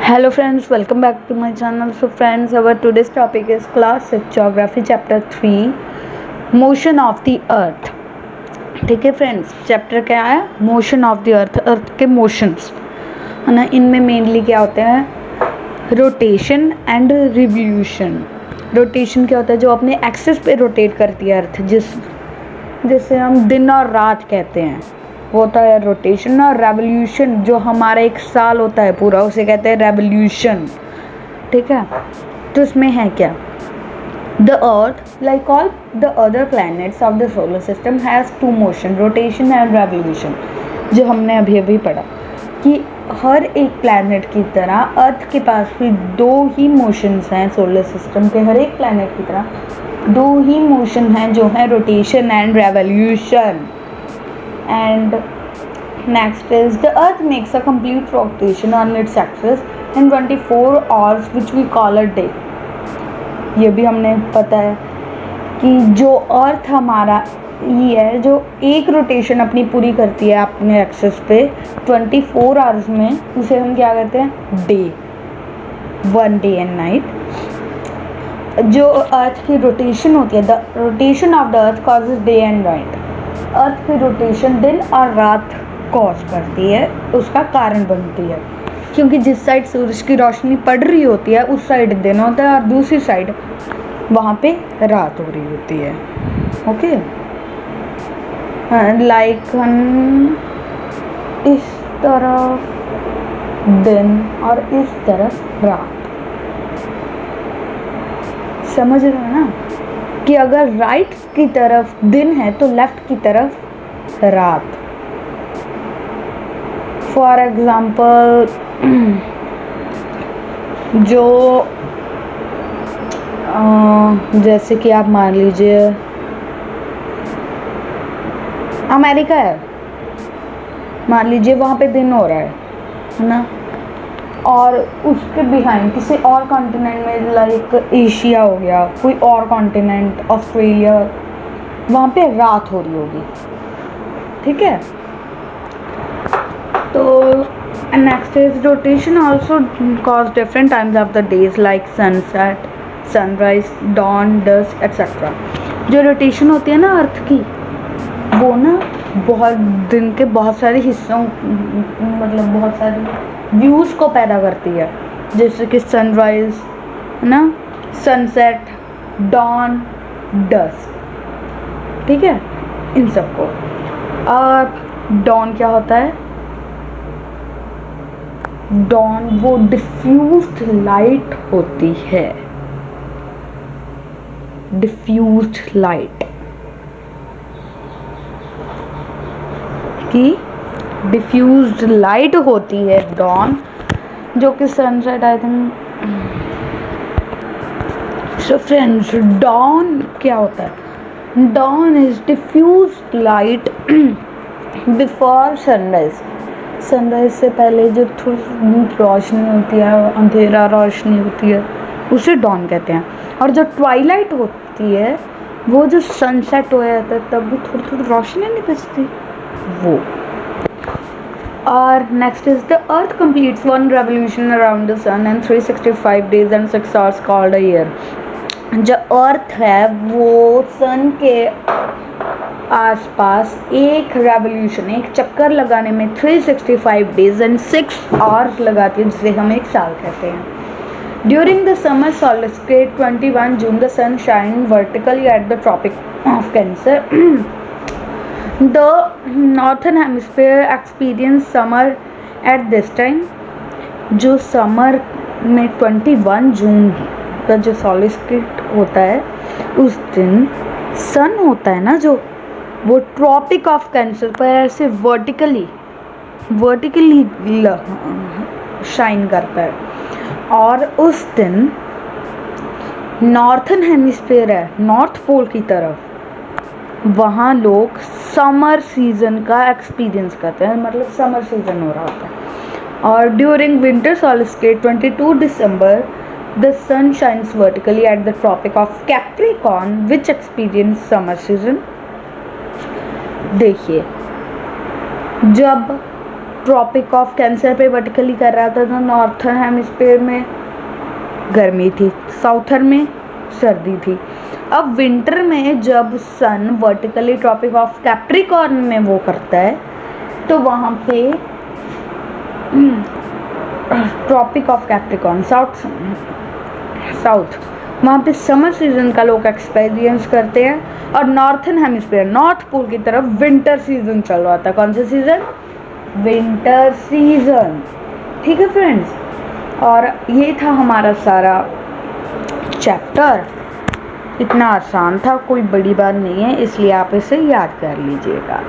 Hello friends, welcome back to my channel. So friends, our today's topic is class 6 geography chapter 3 motion of the earth. ठीक है friends, chapter क्या है? Motion of the अर्थ, अर्थ के motions है ना. इनमें mainly क्या होते हैं? Rotation and revolution. रोटेशन क्या होता है? जो अपने एक्सिस पे रोटेट करती है अर्थ, जिसे हम दिन और रात कहते हैं, वो होता है रोटेशन. और रेवोल्यूशन जो हमारा एक साल होता है पूरा, उसे कहते हैं रेवोल्यूशन. ठीक है, तो इसमें है क्या? The earth like all the other planets of the solar system has two motion, rotation and revolution. जो हमने अभी अभी पढ़ा कि हर एक प्लैनेट की तरह अर्थ के पास भी दो ही मोशंस हैं. सोलर सिस्टम के हर एक प्लैनेट की तरह दो ही मोशन हैं, जो है rotation and revolution. And next is the earth makes a complete rotation on its axis in 24 hours which we call a day. ये भी हमने पता है कि जो अर्थ हमारा ये है, जो एक रोटेशन अपनी पूरी करती है अपने एक्सिस पे 24 आवर्स में, उसे हम क्या कहते हैं? डे. 1 day and night. जो अर्थ की रोटेशन होती है, the rotation of the earth causes day and night. Earth की रोटेशन दिन और रात कॉज करती है, उसका कारण बनती है, क्योंकि जिस साइड सूरज की रोशनी पड़ रही होती है उस साइड दिन होता है और दूसरी साइड वहाँ पे रात हो रही होती है. ओके, लाइक इस तरफ दिन और इस तरफ रात. समझ रहे हो ना कि अगर राइट की तरफ दिन है तो लेफ्ट की तरफ रात. फॉर एग्जाम्पल, जो जैसे कि आप मान लीजिए अमेरिका है, मान लीजिए वहाँ पे दिन हो रहा है ना, और उसके बिहाइंड किसी और कॉन्टिनेंट में, लाइक एशिया हो गया, कोई और कॉन्टिनेंट, ऑस्ट्रेलिया, वहाँ पे रात हो रही होगी. ठीक है, तो next is rotation also cause different times of the days like sunset, sunrise, dawn, dusk etcetera. जो रोटेशन होती है ना अर्थ की, वो ना बहुत दिन के बहुत सारे हिस्सों, मतलब बहुत सारे व्यूज़ को पैदा करती है, जैसे कि सनराइज है ना, सनसेट, डॉन, डस्क. ठीक है, इन सबको. और डॉन क्या होता है? डॉन वो डिफ्यूज्ड लाइट होती है. डिफ्यूज्ड लाइट की डिफ्यूज्ड लाइट होती है डॉन, जो कि sunset I think. So friends, dawn क्या होता है? Dawn is diffused light before sunrise. Sunrise से पहले जो थोड़ी रोशनी होती है, अंधेरा रोशनी होती है, उसे डॉन कहते हैं. और जो ट्वाइलाइट होती है, वो जो सनसेट हो जाता है तब भी थोड़ी थोड़ी रोशनी नहीं बचती, वो. और next is the earth completes one revolution around the sun in 365 days and 6 hours called a year. जो अर्थ है वो सन के आसपास एक रेवोल्यूशन, एक चक्कर लगाने में 365 days and 6 hours लगाती है, जिसे हम एक साल कहते हैं. During the summer solstice 21 June the sun shines vertically at the Tropic of Cancer. The northern hemisphere experience summer at this time. जो समर में 21 जून का जो सोलिस्टिस होता है, उस दिन सन होता है ना, जो वो ट्रॉपिक ऑफ कैंसर पर ऐसे वर्टिकली शाइन करता है. और उस दिन नॉर्थन हेमिस्फीयर है, नॉर्थ पोल की तरफ, वहाँ लोग समर सीजन का एक्सपीरियंस करते हैं, मतलब समर सीजन हो रहा होता है. और during winter solstice 22 December the sun shines vertically at the tropic of Capricorn which experience summer season. देखिए, जब ट्रॉपिक ऑफ कैंसर पे वर्टिकली कर रहा था तो नॉर्थर्न हेमिस्फीयर में गर्मी थी, साउथर्न में सर्दी थी। अब विंटर में जब सन वर्टिकली ट्रॉपिक ऑफ कैप्रिकॉर्न में वो करता है तो वहाँ पे ट्रॉपिक ऑफ कैप्रिकॉर्न साउथ वहाँ पे समर सीजन का लोग एक्सपीरियंस करते हैं और नॉर्थर्न हेमिस्फीयर नॉर्थ पोल की तरफ विंटर सीजन चल रहा था। कौन सा सीजन? Winter season. ठीक है फ्रेंड्स, और ये था हमारा सारा चैप्टर। इतना आसान था, कोई बड़ी बात नहीं है, इसलिए आप इसे याद कर लीजिएगा।